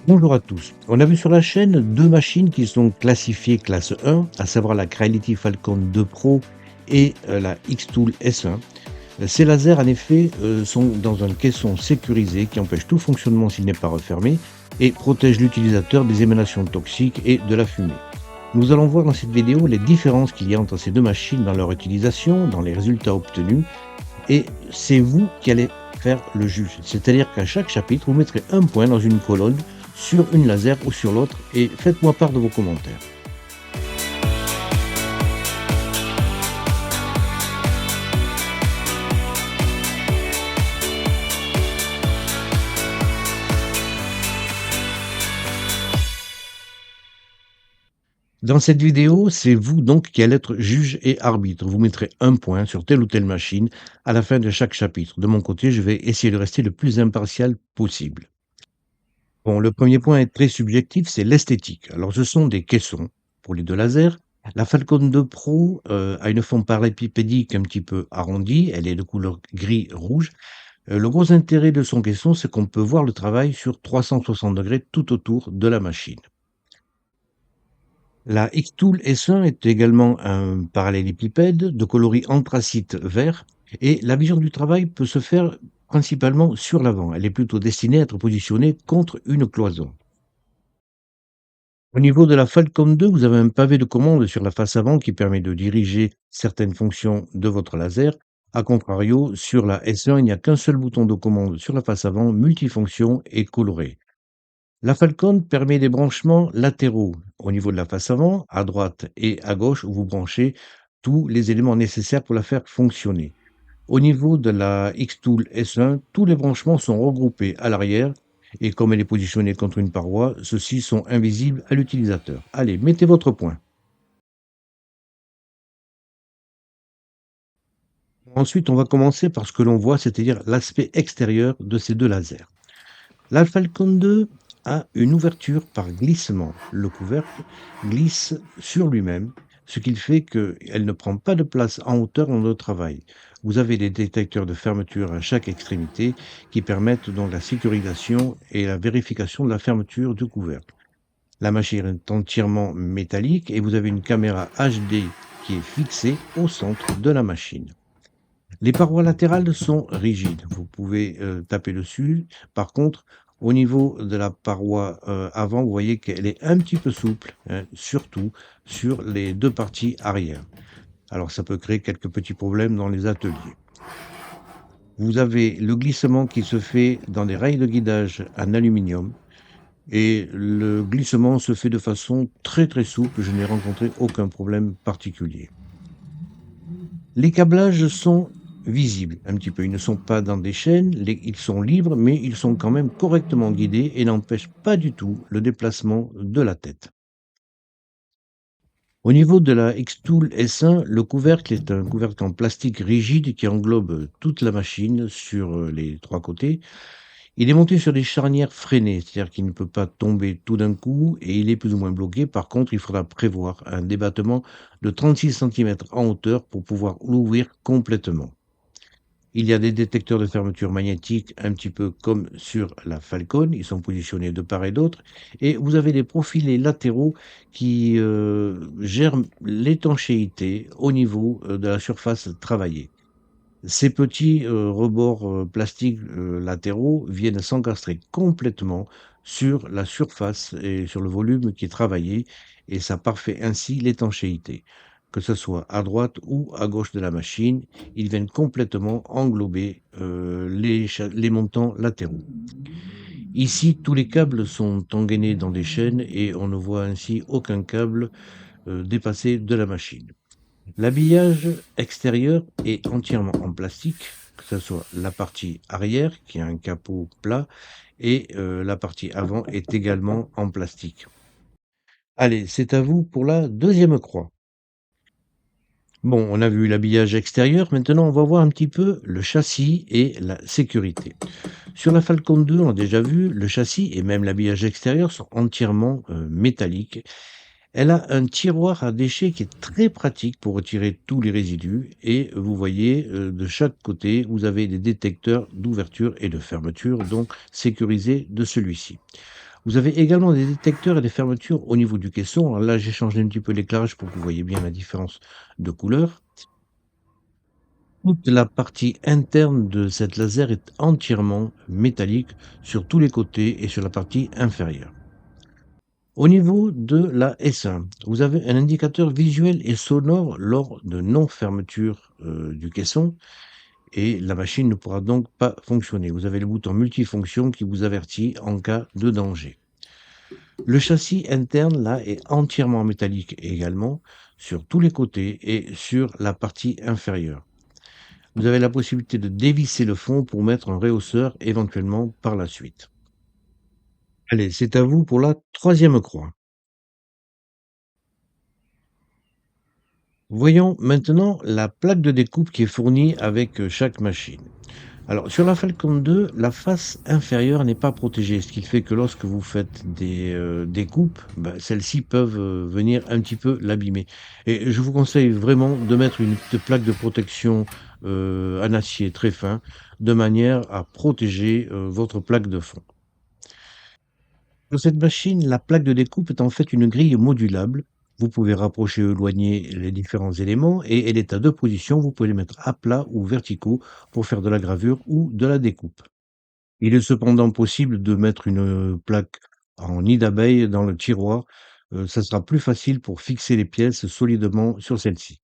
Bonjour à tous. On a vu sur la chaîne deux machines qui sont classifiées classe 1, à savoir la Creality Falcon 2 Pro et la X-Tool S1. Ces lasers, en effet, sont dans un caisson sécurisé qui empêche tout fonctionnement s'il n'est pas refermé et protège l'utilisateur des émanations toxiques et de la fumée. Nous allons voir dans cette vidéo les différences qu'il y a entre ces deux machines dans leur utilisation, dans les résultats obtenus, et c'est vous qui allez faire le juge. C'est-à-dire qu'à chaque chapitre, vous mettrez un point dans une colonne sur une laser ou sur l'autre et faites-moi part de vos commentaires. Dans cette vidéo, c'est vous donc qui allez être juge et arbitre. Vous mettrez un point sur telle ou telle machine à la fin de chaque chapitre. De mon côté, je vais essayer de rester le plus impartial possible. Bon, le premier point est très subjectif, c'est l'esthétique. Alors, ce sont des caissons pour les deux lasers. La Falcon 2 Pro a une forme parallépipédique un petit peu arrondie. Elle est de couleur gris-rouge. Le gros intérêt de son caisson, c'est qu'on peut voir le travail sur 360 degrés tout autour de la machine. La X-Tool S1 est également un parallélépipède de coloris anthracite vert et la vision du travail peut se faire principalement sur l'avant. Elle est plutôt destinée à être positionnée contre une cloison. Au niveau de la Falcon 2, vous avez un pavé de commande sur la face avant qui permet de diriger certaines fonctions de votre laser. A contrario, sur la S1, il n'y a qu'un seul bouton de commande sur la face avant, multifonction et coloré. La Falcon permet des branchements latéraux au niveau de la face avant, à droite et à gauche, où vous branchez tous les éléments nécessaires pour la faire fonctionner. Au niveau de la X-Tool S1, tous les branchements sont regroupés à l'arrière et comme elle est positionnée contre une paroi, ceux-ci sont invisibles à l'utilisateur. Allez, mettez votre point. Ensuite, on va commencer par ce que l'on voit, c'est-à-dire l'aspect extérieur de ces deux lasers. La Falcon 2 a une ouverture par glissement. Le couvercle glisse sur lui-même, ce qui fait qu'elle ne prend pas de place en hauteur dans le travail. Vous avez des détecteurs de fermeture à chaque extrémité qui permettent donc la sécurisation et la vérification de la fermeture du couvercle. La machine est entièrement métallique et vous avez une caméra HD qui est fixée au centre de la machine. Les parois latérales sont rigides, vous pouvez, taper dessus. Par contre, au niveau de la paroi, avant, vous voyez qu'elle est un petit peu souple, hein, surtout sur les 2 parties arrière. Alors ça peut créer quelques petits problèmes dans les ateliers. Vous avez le glissement qui se fait dans des rails de guidage en aluminium et le glissement se fait de façon très, très souple. Je n'ai rencontré aucun problème particulier. Les câblages sont visibles un petit peu. Ils ne sont pas dans des chaînes, ils sont libres, mais ils sont quand même correctement guidés et n'empêchent pas du tout le déplacement de la tête. Au niveau de la X-Tool S1, le couvercle est un couvercle en plastique rigide qui englobe toute la machine sur les 3 côtés. Il est monté sur des charnières freinées, c'est-à-dire qu'il ne peut pas tomber tout d'un coup et il est plus ou moins bloqué. Par contre, il faudra prévoir un débattement de 36 centimètres en hauteur pour pouvoir l'ouvrir complètement. Il y a des détecteurs de fermeture magnétique un petit peu comme sur la Falcon, ils sont positionnés de part et d'autre et vous avez des profilés latéraux qui, gèrent l'étanchéité au niveau, de la surface travaillée. Ces petits, rebords, plastiques, latéraux viennent s'encastrer complètement sur la surface et sur le volume qui est travaillé et ça parfait ainsi l'étanchéité. Que ce soit à droite ou à gauche de la machine, ils viennent complètement englober, les montants latéraux. Ici, tous les câbles sont engainés dans des chaînes et on ne voit ainsi aucun câble, dépasser de la machine. L'habillage extérieur est entièrement en plastique, que ce soit la partie arrière qui a un capot plat et la partie avant est également en plastique. Allez, c'est à vous pour la deuxième croix. Bon, on a vu l'habillage extérieur, maintenant on va voir un petit peu le châssis et la sécurité. Sur la Falcon 2, on a déjà vu, le châssis et même l'habillage extérieur sont entièrement métalliques. Elle a un tiroir à déchets qui est très pratique pour retirer tous les résidus et vous voyez, de chaque côté, vous avez des détecteurs d'ouverture et de fermeture, donc sécurisés de celui-ci. Vous avez également des détecteurs et des fermetures au niveau du caisson. Alors là, j'ai changé un petit peu l'éclairage pour que vous voyez bien la différence de couleur. Toute la partie interne de cette laser est entièrement métallique sur tous les côtés et sur la partie inférieure. Au niveau de la S1, vous avez un indicateur visuel et sonore lors de non-fermeture du caisson et la machine ne pourra donc pas fonctionner. Vous avez le bouton multifonction qui vous avertit en cas de danger. Le châssis interne, là, est entièrement métallique également sur tous les côtés et sur la partie inférieure. Vous avez la possibilité de dévisser le fond pour mettre un rehausseur éventuellement par la suite. Allez, c'est à vous pour la troisième croix. Voyons maintenant la plaque de découpe qui est fournie avec chaque machine. Alors, sur la Falcon 2, la face inférieure n'est pas protégée, ce qui fait que lorsque vous faites des découpes, bah, celles-ci peuvent venir un petit peu l'abîmer. Et je vous conseille vraiment de mettre une petite plaque de protection en acier très fin, de manière à protéger votre plaque de fond. Sur cette machine, la plaque de découpe est en fait une grille modulable. Vous pouvez rapprocher ou éloigner les différents éléments et elle est à deux positions. Vous pouvez les mettre à plat ou verticaux pour faire de la gravure ou de la découpe. Il est cependant possible de mettre une plaque en nid d'abeille dans le tiroir. Ça sera plus facile pour fixer les pièces solidement sur celle-ci.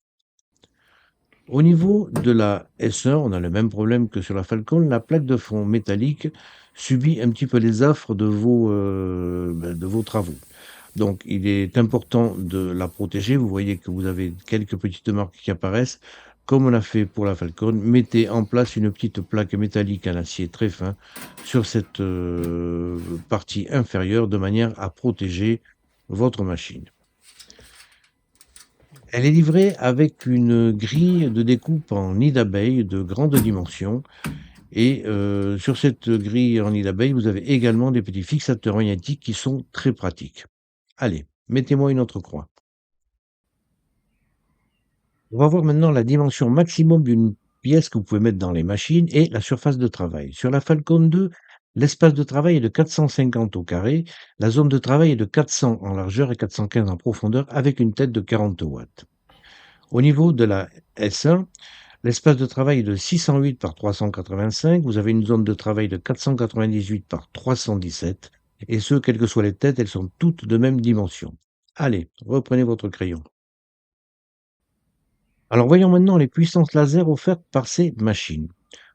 Au niveau de la S1, on a le même problème que sur la Falcon. La plaque de fond métallique subit un petit peu les affres de vos travaux. Donc, il est important de la protéger. Vous voyez que vous avez quelques petites marques qui apparaissent. Comme on a fait pour la Falcon, mettez en place une petite plaque métallique en acier très fin sur cette partie inférieure de manière à protéger votre machine. Elle est livrée avec une grille de découpe en nid d'abeille de grande dimension et sur cette grille en nid d'abeille, vous avez également des petits fixateurs magnétiques qui sont très pratiques. Allez, mettez-moi une autre croix. On va voir maintenant la dimension maximum d'une pièce que vous pouvez mettre dans les machines et la surface de travail. Sur la Falcon 2, l'espace de travail est de 450 au carré, la zone de travail est de 400 en largeur et 415 en profondeur avec une tête de 40 watts. Au niveau de la S1, l'espace de travail est de 608 par 385, vous avez une zone de travail de 498 par 317 et ce, quelles que soient les têtes, elles sont toutes de même dimension. Allez, reprenez votre crayon. Alors voyons maintenant les puissances laser offertes par ces machines.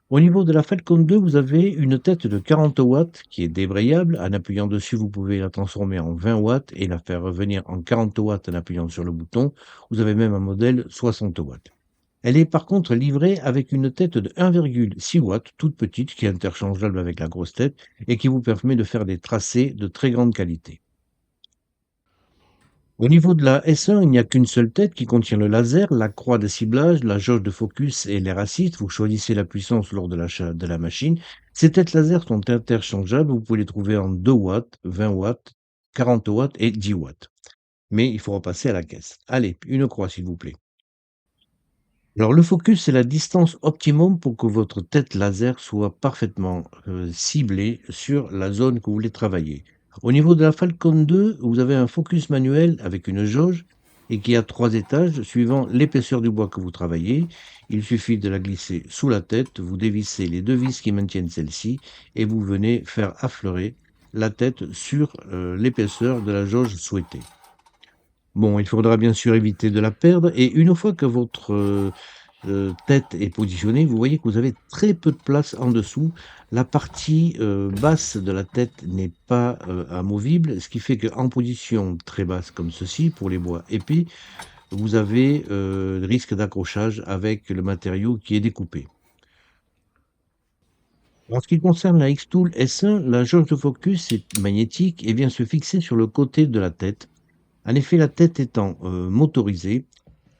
Au niveau de la Falcon 2, vous avez une tête de 40 watts qui est débrayable. En appuyant dessus, vous pouvez la transformer en 20 watts et la faire revenir en 40 watts en appuyant sur le bouton. Vous avez même un modèle 60 watts. Elle est par contre livrée avec une tête de 1,6 watts, toute petite, qui est interchangeable avec la grosse tête et qui vous permet de faire des tracés de très grande qualité. Au niveau de la S1, il n'y a qu'une seule tête qui contient le laser, la croix de ciblage, la jauge de focus et l'air acide. Vous choisissez la puissance lors de l'achat de la machine. Ces têtes laser sont interchangeables. Vous pouvez les trouver en 2 watts, 20 watts, 40 watts et 10 watts. Mais il faut repasser à la caisse. Allez, une croix s'il vous plaît. Alors le focus, c'est la distance optimum pour que votre tête laser soit parfaitement, ciblée sur la zone que vous voulez travailler. Au niveau de la Falcon 2, vous avez un focus manuel avec une jauge et qui a 3 étages suivant l'épaisseur du bois que vous travaillez. Il suffit de la glisser sous la tête, vous dévissez les 2 vis qui maintiennent celle-ci et vous venez faire affleurer la tête sur, l'épaisseur de la jauge souhaitée. Bon, il faudra bien sûr éviter de la perdre et une fois que votre, tête est positionnée, vous voyez que vous avez très peu de place en dessous. La partie, basse de la tête n'est pas, amovible, ce qui fait qu'en position très basse comme ceci, pour les bois épais, vous avez, risque d'accrochage avec le matériau qui est découpé. En ce qui concerne la X-Tool S1, la jauge de focus est magnétique et vient se fixer sur le côté de la tête. En effet, la tête étant, motorisée,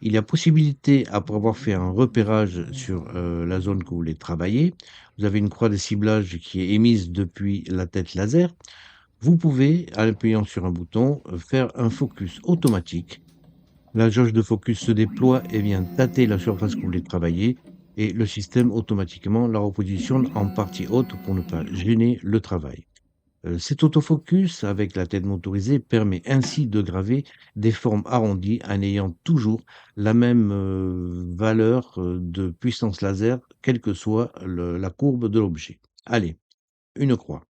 il y a possibilité, après avoir fait un repérage sur, la zone que vous voulez travailler, vous avez une croix de ciblage qui est émise depuis la tête laser. Vous pouvez, en appuyant sur un bouton, faire un focus automatique. La jauge de focus se déploie et vient tâter la surface que vous voulez travailler et le système automatiquement la repositionne en partie haute pour ne pas gêner le travail. Cet autofocus avec la tête motorisée permet ainsi de graver des formes arrondies en ayant toujours la même, valeur, de puissance laser, quelle que soit la courbe de l'objet. Allez, une croix.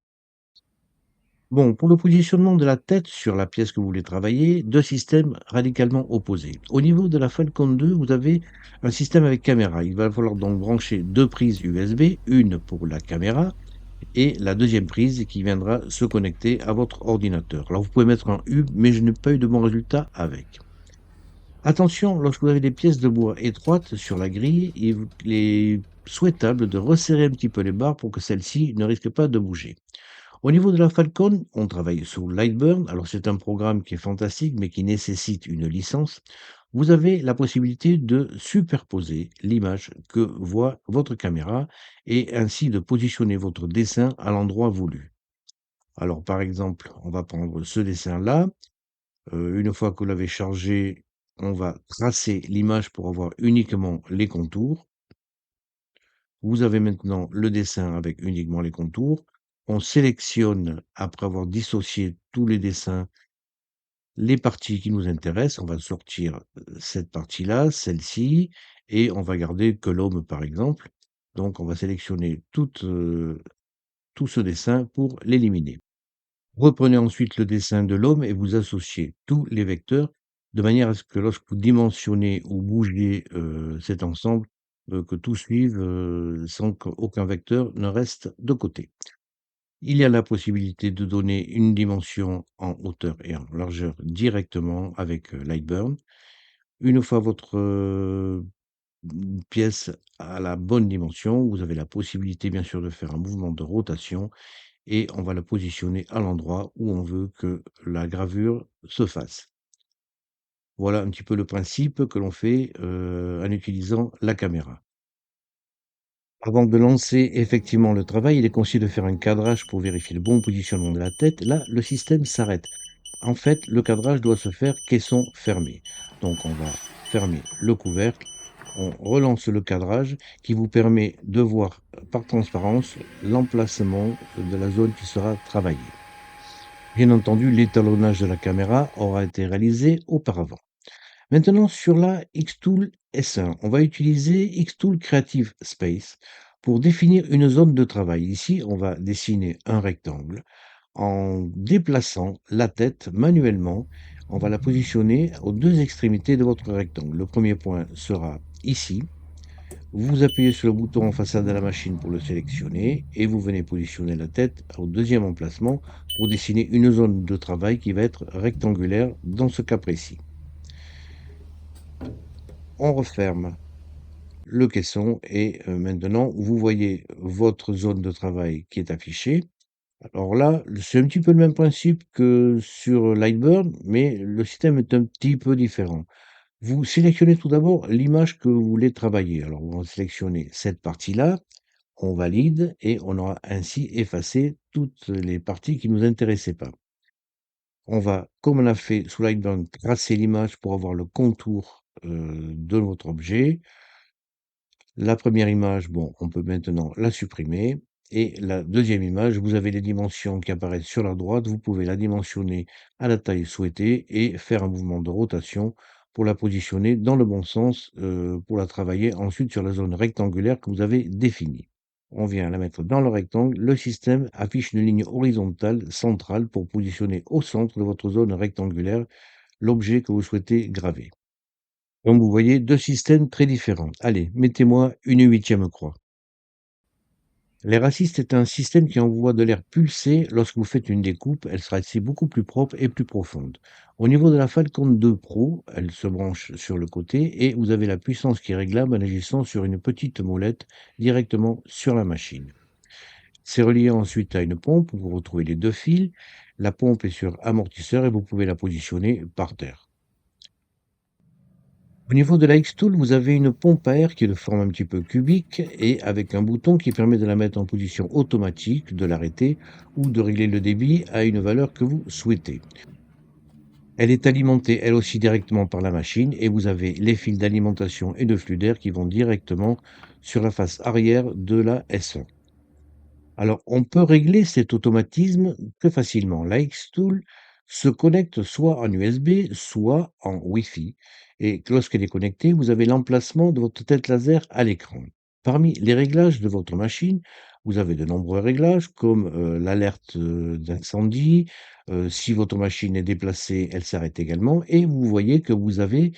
Bon, pour le positionnement de la tête sur la pièce que vous voulez travailler, 2 systèmes radicalement opposés. Au niveau de la Falcon 2, vous avez un système avec caméra. Il va falloir donc brancher 2 prises USB, une pour la caméra et la deuxième prise qui viendra se connecter à votre ordinateur. Alors vous pouvez mettre un hub, mais je n'ai pas eu de bons résultats avec. Attention, lorsque vous avez des pièces de bois étroites sur la grille, il est souhaitable de resserrer un petit peu les barres pour que celles-ci ne risquent pas de bouger. Au niveau de la Falcon, on travaille sous Lightburn. Alors c'est un programme qui est fantastique, mais qui nécessite une licence. Vous avez la possibilité de superposer l'image que voit votre caméra et ainsi de positionner votre dessin à l'endroit voulu. Alors par exemple, on va prendre ce dessin-là. Une fois que vous l'avez chargé, on va tracer l'image pour avoir uniquement les contours. Vous avez maintenant le dessin avec uniquement les contours. On sélectionne, après avoir dissocié tous les dessins, les parties qui nous intéressent. On va sortir, cette partie-là, celle-ci et on va garder que l'homme, par exemple. Donc on va sélectionner tout ce dessin pour l'éliminer. Reprenez ensuite le dessin de l'homme et vous associez tous les vecteurs de manière à ce que lorsque vous dimensionnez ou bougez, cet ensemble, que tout suive, sans qu'aucun vecteur ne reste de côté. Il y a la possibilité de donner une dimension en hauteur et en largeur directement avec, Lightburn. Une fois votre, pièce à la bonne dimension, vous avez la possibilité bien sûr de faire un mouvement de rotation et on va la positionner à l'endroit où on veut que la gravure se fasse. Voilà un petit peu le principe que l'on fait, en utilisant la caméra. Avant de lancer effectivement le travail, il est conseillé de faire un cadrage pour vérifier le bon positionnement de la tête. Là, le système s'arrête. En fait, le cadrage doit se faire caisson fermé. Donc on va fermer le couvercle, on relance le cadrage qui vous permet de voir, par transparence l'emplacement de la zone qui sera travaillée. Bien entendu, l'étalonnage de la caméra aura été réalisé auparavant. Maintenant, sur la Xtool S1, on va utiliser Xtool Creative Space pour définir une zone de travail. Ici, on va dessiner un rectangle. En déplaçant la tête manuellement, on va la positionner aux 2 extrémités de votre rectangle. Le premier point sera ici. Vous appuyez sur le bouton en façade de la machine pour le sélectionner et vous venez positionner la tête au deuxième emplacement pour dessiner une zone de travail qui va être rectangulaire dans ce cas précis. On referme le caisson et maintenant vous voyez votre zone de travail qui est affichée. Alors là, c'est un petit peu le même principe que sur Lightburn, mais le système est un petit peu différent. Vous sélectionnez tout d'abord l'image que vous voulez travailler. Alors, vous sélectionnez cette partie-là, on valide et on aura ainsi effacé toutes les parties qui ne nous intéressaient pas. On va, comme on a fait sous Lightburn, tracer l'image pour avoir le contour de votre objet. La première image, bon, on peut maintenant la supprimer. Et la deuxième image, vous avez les dimensions qui apparaissent sur la droite. Vous pouvez la dimensionner à la taille souhaitée et faire un mouvement de rotation pour la positionner dans le bon sens, pour la travailler ensuite sur la zone rectangulaire que vous avez définie. On vient la mettre dans le rectangle. Le système affiche une ligne horizontale centrale pour positionner au centre de votre zone rectangulaire l'objet que vous souhaitez graver. Donc vous voyez 2 systèmes très différents. Allez, mettez-moi une huitième croix. L'air assist est un système qui envoie de l'air pulsé lorsque vous faites une découpe. Elle sera ainsi beaucoup plus propre et plus profonde. Au niveau de la Falcon 2 Pro, elle se branche sur le côté et vous avez la puissance qui est réglable en agissant sur une petite molette directement sur la machine. C'est relié ensuite à une pompe où vous retrouvez les 2 fils. La pompe est sur amortisseur et vous pouvez la positionner par terre. Au niveau de la X-Tool, vous avez une pompe à air qui est de forme un petit peu cubique et avec un bouton qui permet de la mettre en position automatique, de l'arrêter ou de régler le débit à une valeur que vous souhaitez. Elle est alimentée elle aussi directement par la machine et vous avez les fils d'alimentation et de flux d'air qui vont directement sur la face arrière de la S1. Alors, on peut régler cet automatisme très facilement. La Xtool se connecte soit en USB, soit en Wi-Fi. Et lorsqu'elle est connectée, vous avez l'emplacement de votre tête laser à l'écran. Parmi les réglages de votre machine, vous avez de nombreux réglages comme l'alerte d'incendie. Si votre machine est déplacée, elle s'arrête également. Et vous voyez que vous avez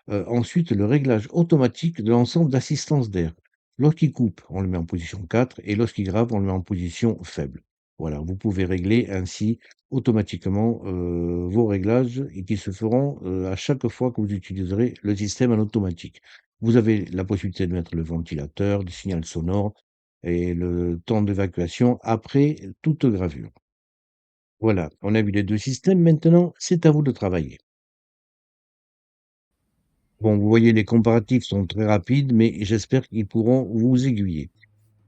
ensuite le réglage automatique de l'ensemble d'assistance d'air. Lorsqu'il coupe, on le met en position 4 et lorsqu'il grave, on le met en position faible. Voilà, vous pouvez régler ainsi automatiquement, vos réglages et qui se feront, à chaque fois que vous utiliserez le système en automatique. Vous avez la possibilité de mettre le ventilateur, le signal sonore et le temps d'évacuation après toute gravure. Voilà, on a vu les 2 systèmes, maintenant c'est à vous de travailler. Bon, vous voyez, les comparatifs sont très rapides, mais j'espère qu'ils pourront vous aiguiller.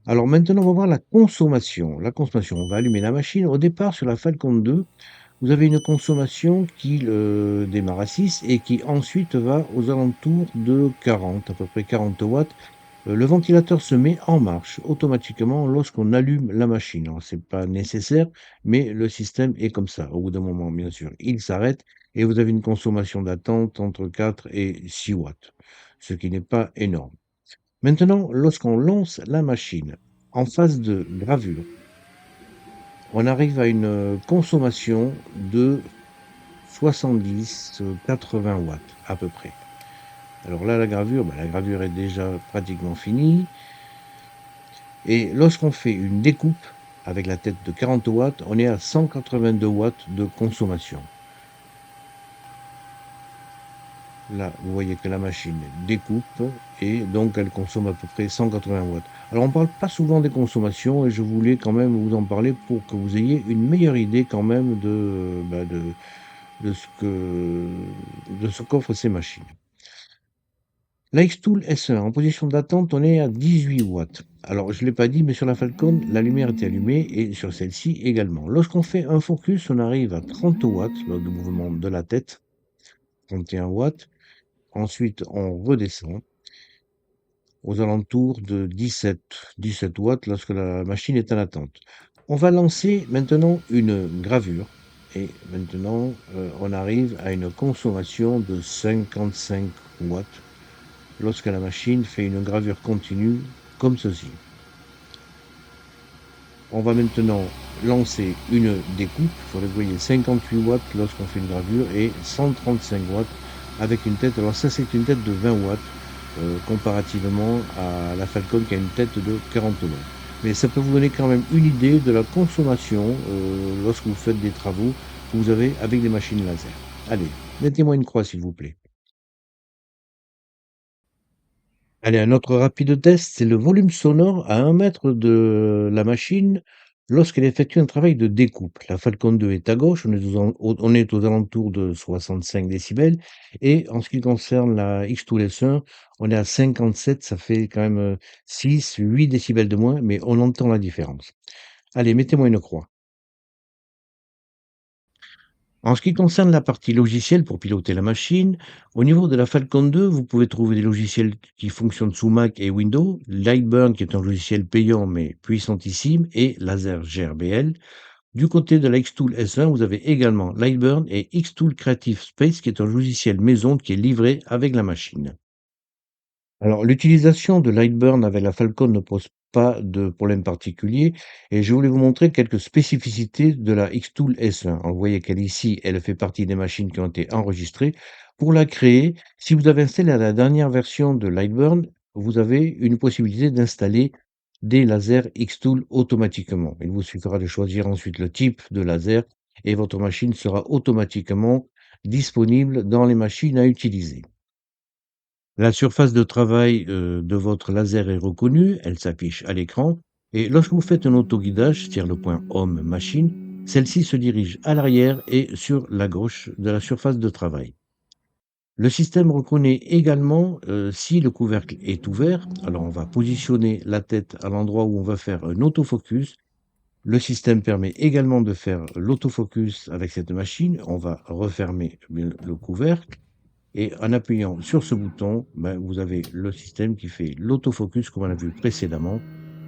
Alors maintenant, on va voir la consommation. La consommation, on va allumer la machine. Au départ, sur la Falcon 2, vous avez une consommation qui démarre à 6 et qui ensuite va aux alentours de 40, à peu près 40 watts. Le ventilateur se met en marche automatiquement lorsqu'on allume la machine. Alors, c'est pas nécessaire, mais le système est comme ça. Au bout d'un moment, bien sûr, il s'arrête et vous avez une consommation d'attente entre 4 et 6 watts, ce qui n'est pas énorme. Maintenant, lorsqu'on lance la machine en phase de gravure, on arrive à une consommation de 70, 80 watts à peu près. Alors là, la gravure est déjà pratiquement finie. Et lorsqu'on fait une découpe avec la tête de 40 watts, on est à 182 watts de consommation. Là, vous voyez que la machine découpe et donc elle consomme à peu près 180 watts. Alors on ne parle pas souvent des consommations et je voulais quand même vous en parler pour que vous ayez une meilleure idée quand même de ce de ce qu'offrent ces machines. La Xtool S1 en position d'attente, on est à 18 watts. Alors je ne l'ai pas dit, mais sur la Falcon, la lumière était allumée et sur celle-ci également. Lorsqu'on fait un focus, on arrive à 30 watts lors du mouvement de la tête, 31 watts. Ensuite, on redescend aux alentours de 17 watts lorsque la machine est en attente. On va lancer maintenant une gravure et maintenant on arrive à une consommation de 55 watts lorsque la machine fait une gravure continue comme ceci. On va maintenant lancer une découpe. Il faudrait que vous voyez 58 watts lorsqu'on fait une gravure et 135 watts avec une tête. Alors ça c'est une tête de 20 watts comparativement à la Falcon qui a une tête de 40 watts. Mais ça peut vous donner quand même une idée de la consommation lorsque vous faites des travaux que vous avez avec des machines laser. Allez, mettez-moi une croix s'il vous plaît. Allez, un autre rapide test, c'est le volume sonore à 1 mètre de la machine lorsqu'elle effectue un travail de découpe. La Falcon 2 est à gauche, on est aux alentours de 65 décibels. Et en ce qui concerne la X2 S1, on est à 57, ça fait quand même 6, 8 décibels de moins, mais on entend la différence. Allez, mettez-moi une croix. En ce qui concerne la partie logicielle pour piloter la machine, au niveau de la Falcon 2, vous pouvez trouver des logiciels qui fonctionnent sous Mac et Windows, Lightburn qui est un logiciel payant mais puissantissime et Laser GRBL. Du côté de la Xtool S1, vous avez également Lightburn et Xtool Creative Space qui est un logiciel maison qui est livré avec la machine. Alors, l'utilisation de Lightburn avec la Falcon ne pose pas de problème particulier et je voulais vous montrer quelques spécificités de la Xtool S1. Alors, vous voyez qu'elle ici, elle fait partie des machines qui ont été enregistrées. Pour la créer, si vous avez installé la dernière version de Lightburn, vous avez une possibilité d'installer des lasers Xtool automatiquement. Il vous suffira de choisir ensuite le type de laser et votre machine sera automatiquement disponible dans les machines à utiliser. La surface de travail, de votre laser est reconnue, elle s'affiche à l'écran et lorsque vous faites un autoguidage, c'est-à-dire le point Home Machine, celle-ci se dirige à l'arrière et sur la gauche de la surface de travail. Le système reconnaît également, si le couvercle est ouvert, alors on va positionner la tête à l'endroit où on va faire un autofocus. Le système permet également de faire l'autofocus avec cette machine. On va refermer bien le couvercle et en appuyant sur ce bouton, ben, vous avez le système qui fait l'autofocus comme on a vu précédemment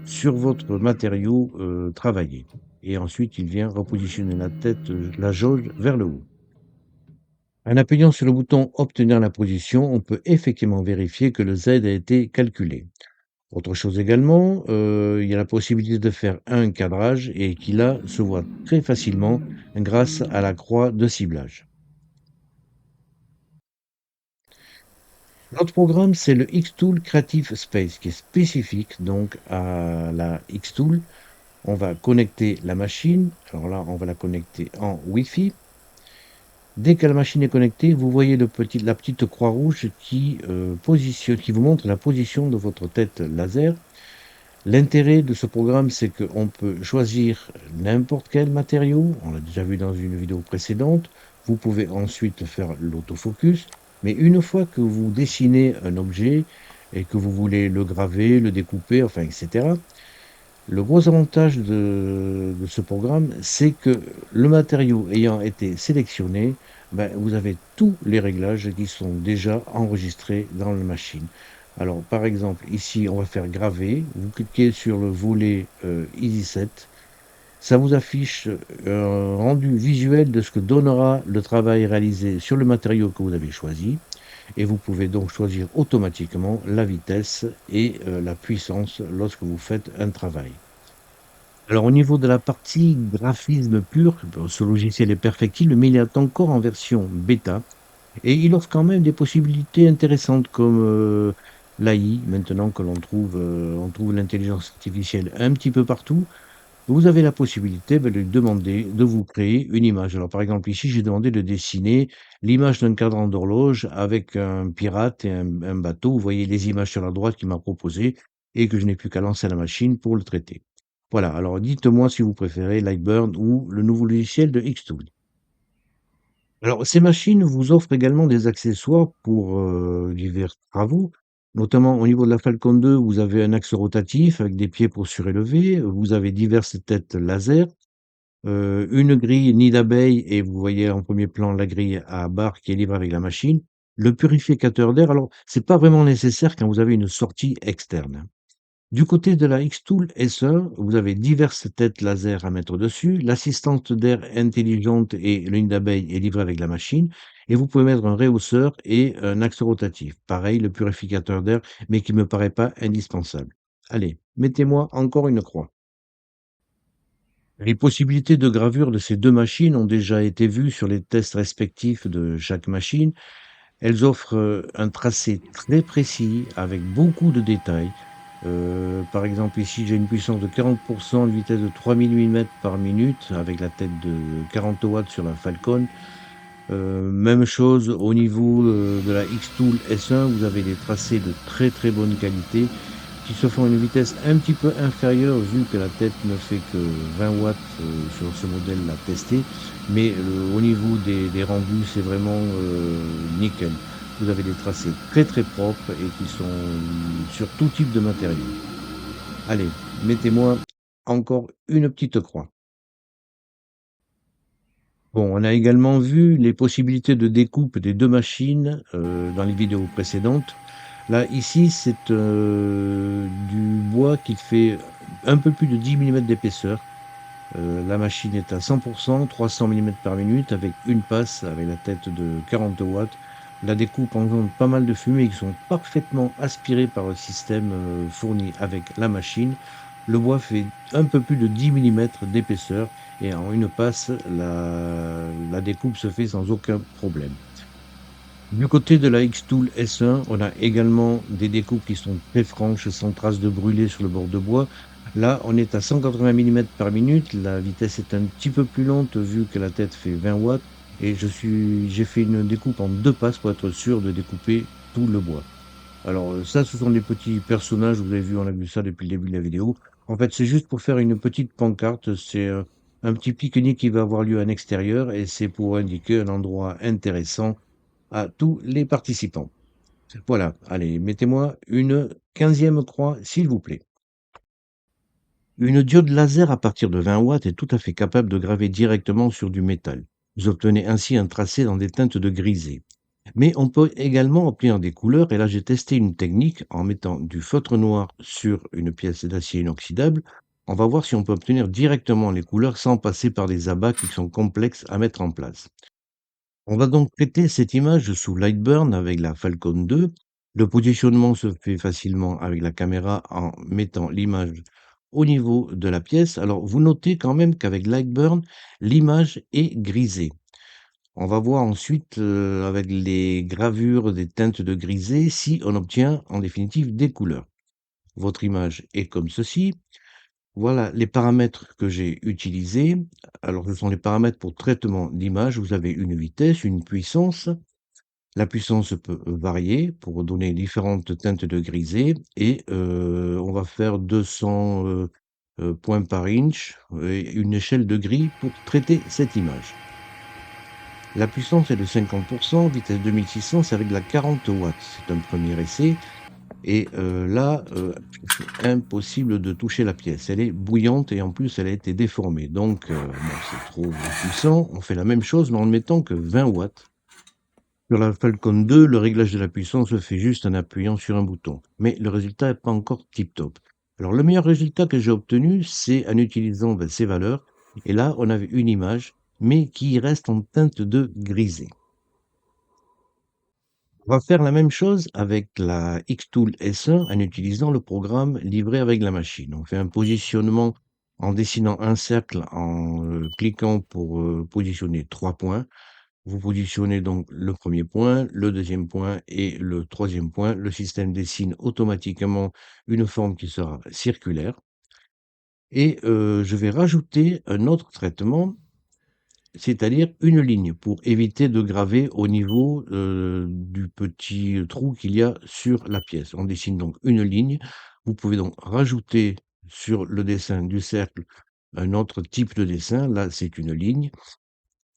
sur votre matériau, travaillé et ensuite il vient repositionner la tête, la jauge vers le haut. En appuyant sur le bouton «Obtenir la position», on peut effectivement vérifier que le Z a été calculé. Autre chose également, il y a la possibilité de faire un cadrage et qui là se voit très facilement grâce à la croix de ciblage. L'autre programme, c'est le Xtool Creative Space qui est spécifique donc à la Xtool. On va connecter la machine. Alors là, on va la connecter en Wi-Fi. Dès que la machine est connectée, vous voyez la petite croix rouge qui vous montre la position de votre tête laser. L'intérêt de ce programme, c'est qu'on peut choisir n'importe quel matériau. On l'a déjà vu dans une vidéo précédente. Vous pouvez ensuite faire l'autofocus. Mais une fois que vous dessinez un objet et que vous voulez le graver, le découper, enfin, etc., le gros avantage de ce programme, c'est que le matériau ayant été sélectionné, ben, vous avez tous les réglages qui sont déjà enregistrés dans la machine. Alors, par exemple, ici, on va faire graver. Vous cliquez sur le volet EasySet. Ça vous affiche un rendu visuel de ce que donnera le travail réalisé sur le matériau que vous avez choisi. Et vous pouvez donc choisir automatiquement la vitesse et la puissance lorsque vous faites un travail. Alors au niveau de la partie graphisme pur, bon, ce logiciel est perfectible, mais il est encore en version bêta et il offre quand même des possibilités intéressantes comme, l'AI maintenant que on trouve l'intelligence artificielle un petit peu partout. Vous avez la possibilité, de lui demander de vous créer une image. Alors par exemple ici, j'ai demandé de dessiner l'image d'un cadran d'horloge avec un pirate et un bateau. Vous voyez les images sur la droite qu'il m'a proposées et que je n'ai plus qu'à lancer la machine pour le traiter. Voilà, alors dites-moi si vous préférez Lightburn ou le nouveau logiciel de Xtool. Alors ces machines vous offrent également des accessoires pour, divers travaux, notamment au niveau de la Falcon 2, vous avez un axe rotatif avec des pieds pour surélever, vous avez diverses têtes laser, une grille nid d'abeille et vous voyez en premier plan la grille à barre qui est libre avec la machine. Le purificateur d'air, alors c'est pas vraiment nécessaire quand vous avez une sortie externe. Du côté de la Xtool SE, vous avez diverses têtes laser à mettre dessus. L'assistante d'air intelligente et le nid d'abeille est livré avec la machine. Et vous pouvez mettre un réhausseur et un axe rotatif. Pareil, le purificateur d'air, mais qui ne me paraît pas indispensable. Allez, mettez-moi encore une croix. Les possibilités de gravure de ces deux machines ont déjà été vues sur les tests respectifs de chaque machine. Elles offrent, un tracé très précis avec beaucoup de détails. Par exemple, ici, j'ai une puissance de 40, une vitesse de 3000 millimètres par minute avec la tête de 40 watts sur la Falcon. Même chose au niveau, de la Xtool S1, vous avez des tracés de très, très bonne qualité qui se font à une vitesse un petit peu inférieure vu que la tête ne fait que 20 watts, sur ce modèle-là testé. Mais, au niveau des rendus, c'est vraiment, nickel. Vous avez des tracés très, très propres et qui sont sur tout type de matériau. Allez, mettez-moi encore une petite croix. Bon, on a également vu les possibilités de découpe des 2 machines, dans les vidéos précédentes. Là, ici, c'est, du bois qui fait un peu plus de 10 millimètres d'épaisseur. La machine est à 100 300 millimètres par minute avec une passe avec la tête de 40 watts. La découpe engendre pas mal de fumée qui sont parfaitement aspirées par le système, fourni avec la machine. Le bois fait un peu plus de 10 millimètres d'épaisseur et en une passe, la découpe se fait sans aucun problème. Du côté de la Xtool S1, on a également des découpes qui sont très franches, sans trace de brûlé sur le bord de bois. Là, on est à 180 millimètres par minute. La vitesse est un petit peu plus lente vu que la tête fait 20 watts. Et j'ai fait une découpe en deux passes pour être sûr de découper tout le bois. Alors ça, ce sont des petits personnages. Vous avez vu, on a vu ça depuis le début de la vidéo. En fait, c'est juste pour faire une petite pancarte. C'est un petit pique-nique qui va avoir lieu en extérieur et c'est pour indiquer un endroit intéressant à tous les participants. Voilà, allez, mettez-moi une 15e croix, s'il vous plaît. Une diode laser à partir de 20 watts est tout à fait capable de graver directement sur du métal. Vous obtenez ainsi un tracé dans des teintes de grisé. Mais on peut également obtenir des couleurs et là j'ai testé une technique en mettant du feutre noir sur une pièce d'acier inoxydable. On va voir si on peut obtenir directement les couleurs sans passer par des abats qui sont complexes à mettre en place. On va donc traiter cette image sous Lightburn avec la Falcon 2. Le positionnement se fait facilement avec la caméra en mettant l'image au niveau de la pièce. Alors vous notez quand même qu'avec Lightburn, l'image est grisée. On va voir ensuite, avec les gravures des teintes de grisé, si on obtient en définitive des couleurs. Votre image est comme ceci. Voilà les paramètres que j'ai utilisés. Alors ce sont les paramètres pour traitement d'image. Vous avez une vitesse, une puissance. La puissance peut varier pour donner différentes teintes de grisé et on va faire 200, points par inch et une échelle de gris pour traiter cette image. La puissance est de 50, vitesse 2600, c'est avec la 40 watts. C'est un premier essai et là, impossible de toucher la pièce. Elle est bouillante et en plus elle a été déformée donc bon, c'est trop puissant. On fait la même chose mais en ne mettant que 20 watts. Sur la Falcon 2, le réglage de la puissance se fait juste en appuyant sur un bouton, mais le résultat n'est pas encore tip top. Alors le meilleur résultat que j'ai obtenu, c'est en utilisant ces valeurs et là, on avait une image mais qui reste en teinte de grisé. On va faire la même chose avec la Xtool S1 en utilisant le programme livré avec la machine. On fait un positionnement en dessinant un cercle en cliquant pour positionner 3 points. Vous positionnez donc le premier point, le deuxième point et le troisième point. Le système dessine automatiquement une forme qui sera circulaire et je vais rajouter un autre traitement, c'est-à-dire une ligne pour éviter de graver au niveau, du petit trou qu'il y a sur la pièce. On dessine donc une ligne. Vous pouvez donc rajouter sur le dessin du cercle un autre type de dessin. Là, c'est une ligne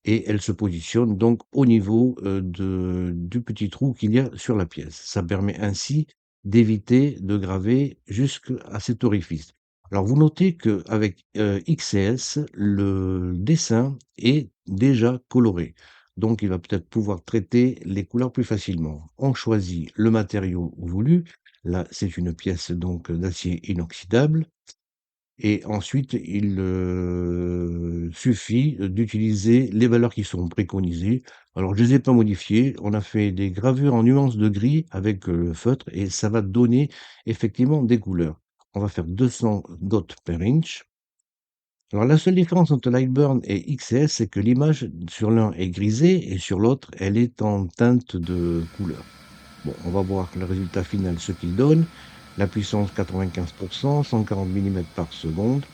et elle se positionne donc au niveau, du petit trou qu'il y a sur la pièce. Ça permet ainsi d'éviter de graver jusqu'à cet orifice. Alors vous notez qu'avec, XCS, le dessin est déjà coloré, donc il va peut-être pouvoir traiter les couleurs plus facilement. On choisit le matériau voulu. Là, c'est une pièce donc d'acier inoxydable. Et ensuite, il, suffit, d'utiliser les valeurs qui sont préconisées. Alors je les ai pas modifiées, on a fait des gravures en nuances de gris avec, le feutre et ça va donner effectivement des couleurs. On va faire 200 dots per inch. Alors la seule différence entre Lightburn et XS, c'est que l'image sur l'un est grisée et sur l'autre, elle est en teinte de couleur. Bon, on va voir le résultat final, ce qu'il donne. La puissance 95, 140 millimètres par seconde.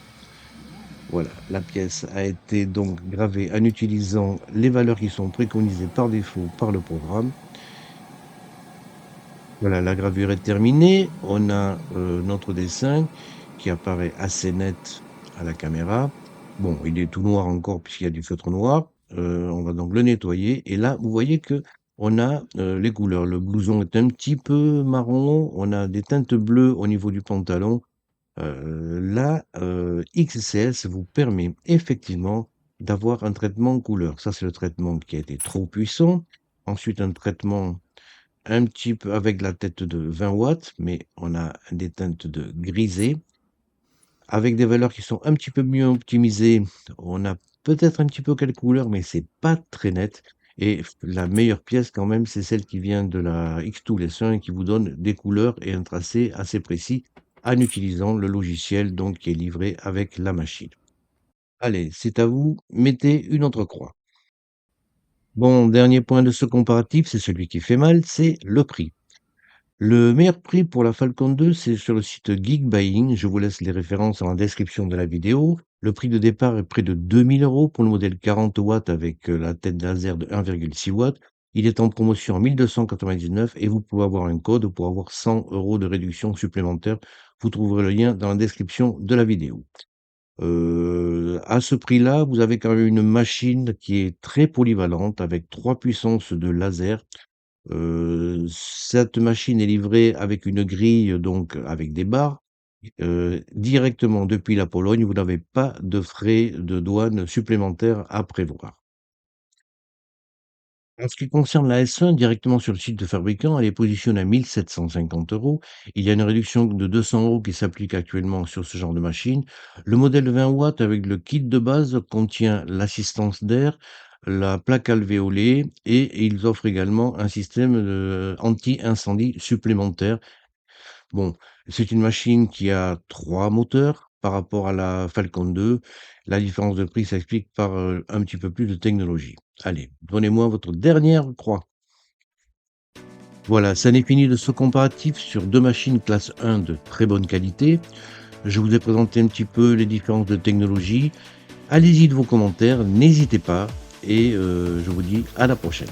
Voilà, la pièce a été donc gravée en utilisant les valeurs qui sont préconisées par défaut par le programme. Voilà, la gravure est terminée. On a notre dessin qui apparaît assez net à la caméra. Bon, il est tout noir encore puisqu'il y a du feutre noir. On va donc le nettoyer. Et là, vous voyez que on a les couleurs. Le blouson est un petit peu marron. On a des teintes bleues au niveau du pantalon. La, XCS vous permet effectivement d'avoir un traitement couleur. Ça, c'est le traitement qui a été trop puissant. Ensuite, un traitement un petit peu avec la tête de 20 watts, mais on a des teintes de grisé. Avec des valeurs qui sont un petit peu mieux optimisées, on a peut-être un petit peu quelques couleurs, mais c'est pas très net. Et la meilleure pièce quand même, c'est celle qui vient de la X-Tool S1 et qui vous donne des couleurs et un tracé assez précis en utilisant le logiciel donc qui est livré avec la machine. Allez, c'est à vous, mettez une autre croix. Bon, dernier point de ce comparatif, c'est celui qui fait mal, c'est le prix. Le meilleur prix pour la Falcon 2, c'est sur le site Geekbuying. Je vous laisse les références en description de la vidéo. Le prix de départ est près de 2000 € pour le modèle 40 watts avec la tête laser de 1,6 watts. Il est en promotion à 1299 et vous pouvez avoir un code pour avoir 100 € de réduction supplémentaire. Vous trouverez le lien dans la description de la vidéo. À ce prix-là, vous avez quand même une machine qui est très polyvalente avec 3 puissances de laser. Cette machine est livrée avec une grille, donc avec des barres, directement depuis la Pologne. Vous n'avez pas de frais de douane supplémentaires à prévoir. En ce qui concerne la S1, directement sur le site de fabricant, elle est positionnée à 1 750 €. Il y a une réduction de 200 € qui s'applique actuellement sur ce genre de machine. Le modèle 20 watts avec le kit de base contient l'assistance d'air, la plaque alvéolée et ils offrent également un système anti-incendie supplémentaire. Bon, c'est une machine qui a 3 moteurs par rapport à la Falcon 2. La différence de prix s'explique par, un petit peu plus de technologie. Allez, donnez-moi votre dernière croix. Voilà, ça n'est fini de ce comparatif sur 2 machines classe 1 de très bonne qualité. Je vous ai présenté un petit peu les différences de technologie. Allez-y de vos commentaires, n'hésitez pas et je vous dis à la prochaine.